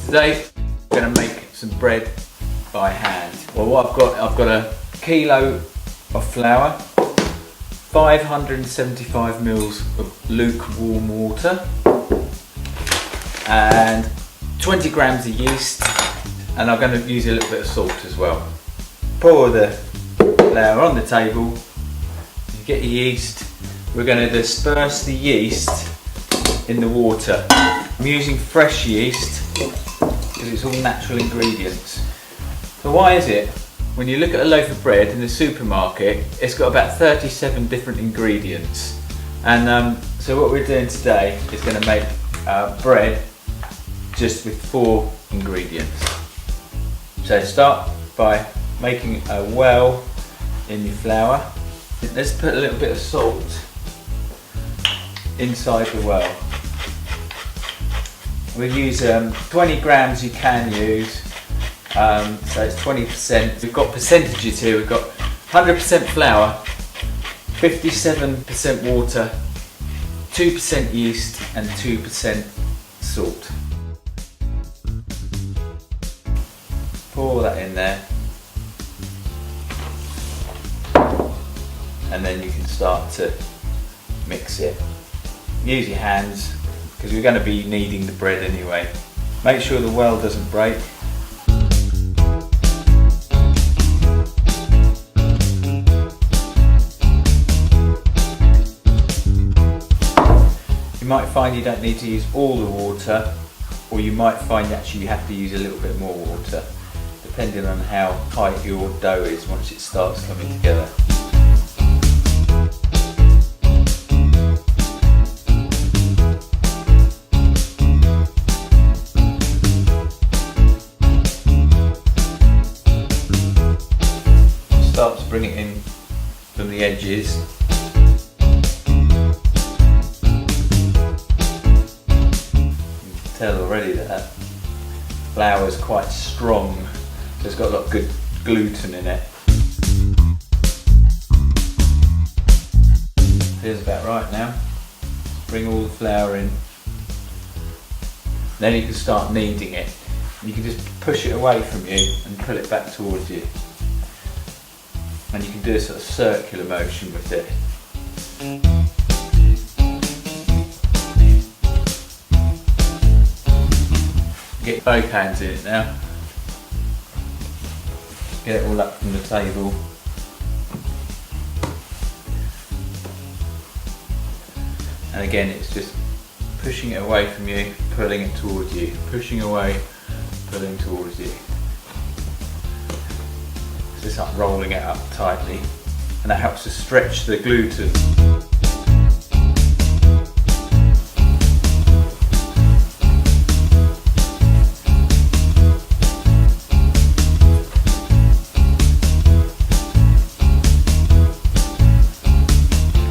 Today we're going to make some bread by hand. Well, what I've got a kilo of flour, 575 mils of lukewarm water, and 20 grams of yeast, and I'm going to use a little bit of salt as well. Pour the flour on the table, you get your yeast. We're going to disperse the yeast in the water. I'm using fresh yeast because it's all natural ingredients. So why is it, when you look at a loaf of bread in the supermarket, it's got about 37 different ingredients? And so what we're doing today is going to make bread just with 4 ingredients. So start by making a well in your flour. Let's put a little bit of salt inside the well. We'll use 20 grams you can use, so it's 20%. We've got percentages here. We've got 100% flour, 57% water, 2% yeast and 2% salt. Pour that in there, and then you can start to mix it. Use your hands because we're going to be kneading the bread anyway. Make sure the well doesn't break. You might find you don't need to use all the water, or you might find actually you have to use a little bit more water, depending on how tight your dough is once it starts coming together. Start to bring it in from the edges. You can tell already that flour is quite strong, so it's got a lot of good gluten in it. Feels about right now. Bring all the flour in. Then you can start kneading it. You can just push it away from you and pull it back towards you. And you can do a sort of circular motion with it. Get both hands in it now. Get it all up from the table. And again, it's just pushing it away from you, pulling it towards you, pushing away, pulling towards you. Just like rolling it up tightly, and that helps to stretch the gluten.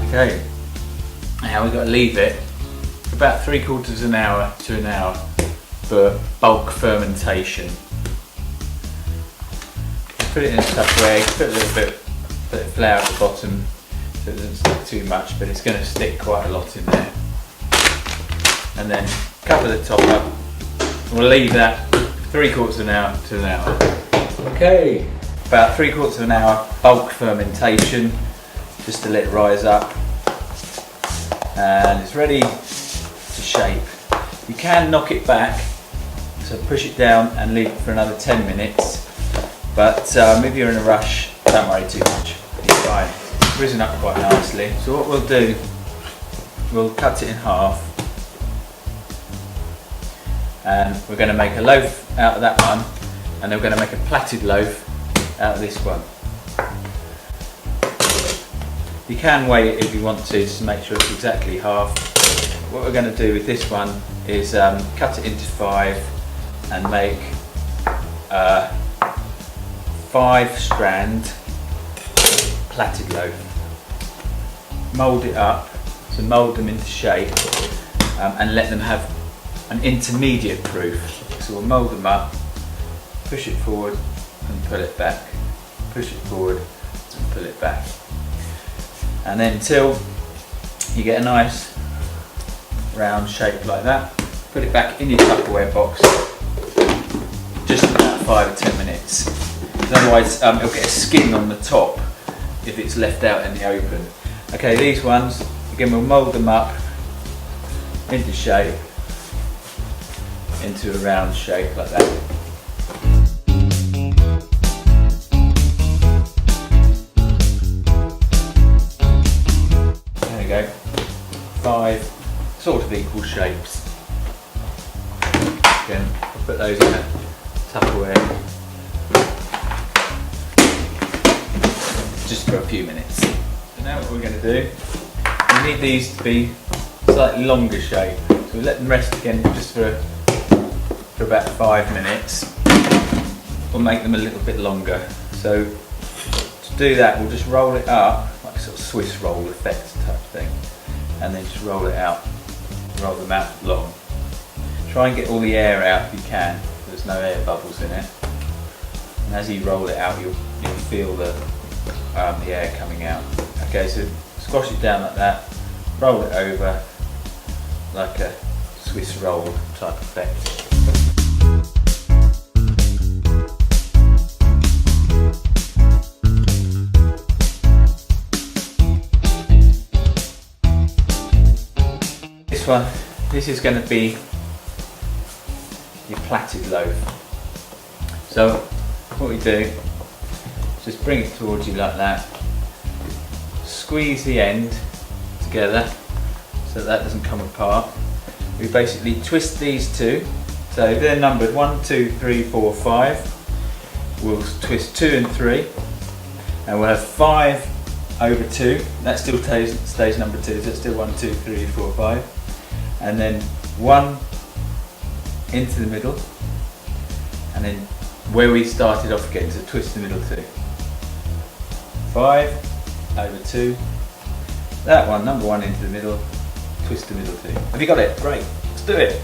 Okay, now we've got to leave it for about 3/4 an hour to an hour for bulk fermentation. Put it in a Tupperware, put a little bit of flour at the bottom so it doesn't stick too much, but it's going to stick quite a lot in there. And then cover the top up. We'll leave that 3/4 an hour to an hour. Okay, about 3/4 an hour bulk fermentation, just to let it rise up. And it's ready to shape. You can knock it back, so push it down and leave it for another 10 minutes. But if you're in a rush, don't worry too much. It's fine. It's risen up quite nicely. So what we'll do, we'll cut it in half. And we're going to make a loaf out of that one. And then we're going to make a plaited loaf out of this one. You can weigh it if you want to, just to make sure it's exactly half. What we're going to do with this one is cut it into 5 and make 5-strand plaited loaf. Mould it up, so mould them into shape and let them have an intermediate proof. So we'll mould them up, push it forward and pull it back, push it forward and pull it back. And then until you get a nice round shape like that, put it back in your Tupperware box 5 or 10 minutes. Because otherwise it'll get a skin on the top if it's left out in the open. Okay, these ones, again we'll mould them up into shape, into a round shape like that. There we go, 5 sort of equal shapes. Again, I'll put those in a Tupperware just for a few minutes. So now what we're going to do, we need these to be slightly longer shape. So we'll let them rest again just for about 5 minutes. We'll make them a little bit longer. So to do that, we'll just roll it up, like a sort of Swiss roll effect type thing, and then just roll it out, roll them out long. Try and get all the air out if you can, there's no air bubbles in it. And as you roll it out, you'll feel the air coming out. Okay, so squash it down like that, roll it over like a Swiss roll type effect. This is going to be your plaited loaf. So what we do is just bring it towards you like that, squeeze the end together so that doesn't come apart. We basically twist these two, so they're numbered 1, 2, 3, 4, 5. We'll twist 2 and 3, and we'll have 5 over 2. That still stays number 2, so it's still 1, 2, 3, 4, 5. And then 1 into the middle, and then where we started off again, so twist the middle 2. 5 over 2. That one, number 1 into the middle, twist the middle 2. Have you got it? Great, let's do it.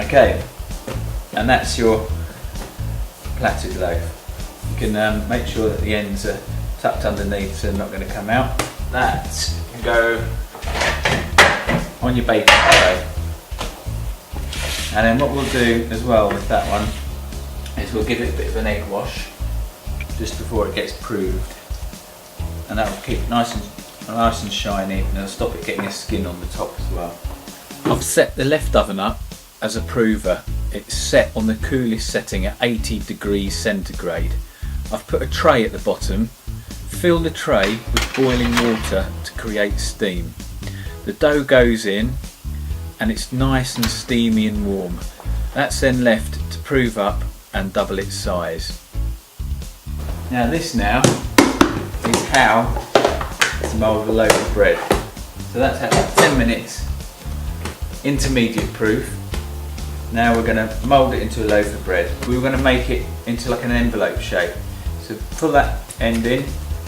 Okay, and that's your plaited loaf. You can make sure that the ends are tucked underneath so they're not going to come out. That can go on your baking tray. And then what we'll do as well with that one is we'll give it a bit of an egg wash just before it gets proved, and that will keep it nice and shiny, and it'll stop it getting a skin on the top as well. I've set the left oven up as a prover. It's set on the coolest setting at 80 degrees centigrade. I've put a tray at the bottom. Fill the tray with boiling water to create steam. The dough goes in and it's nice and steamy and warm. That's then left to prove up and double its size. Now this now is how to mould a loaf of bread. So that's at 10 minutes, intermediate proof. Now we're going to mould it into a loaf of bread. We're going to make it into like an envelope shape. So pull that end in,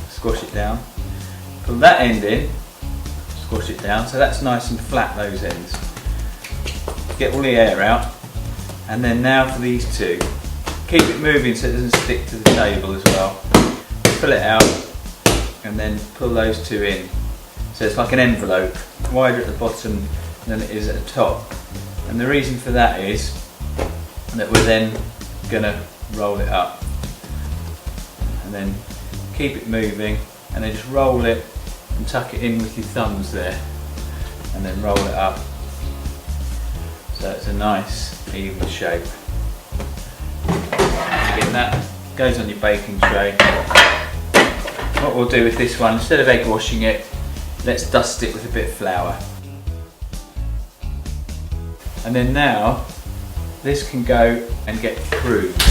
squash it down. Pull that end in, squash it down, so that's nice and flat, those ends. Get all the air out, and then now for these two. Keep it moving so it doesn't stick to the table as well. Pull it out, and then pull those two in. So it's like an envelope, wider at the bottom than it is at the top. And the reason for that is that we're then going to roll it up. And then keep it moving, and then just roll it and tuck it in with your thumbs there, and then roll it up so it's a nice even shape. Again, that goes on your baking tray. What we'll do with this one, instead of egg washing it, let's dust it with a bit of flour. And then now this can go and get proved.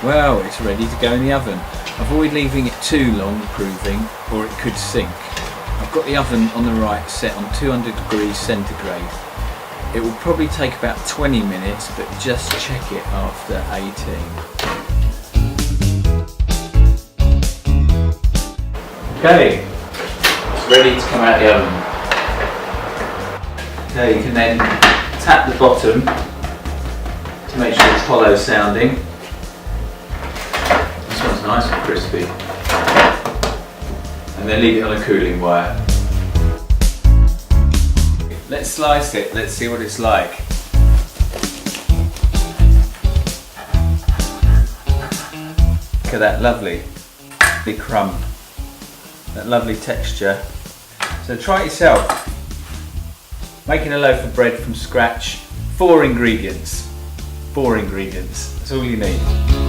Well, it's ready to go in the oven. Avoid leaving it too long proving or it could sink. I've got the oven on the right set on 200 degrees centigrade. It will probably take about 20 minutes, but just check it after 18. Okay, it's ready to come out of the oven. Okay, you can then tap the bottom to make sure it's hollow sounding. This one's nice and crispy. And then leave it on a cooling wire. Let's slice it, let's see what it's like. Look at that lovely crumb, that lovely texture. So try it yourself. Making a loaf of bread from scratch, 4 ingredients. 4 ingredients, that's all you need.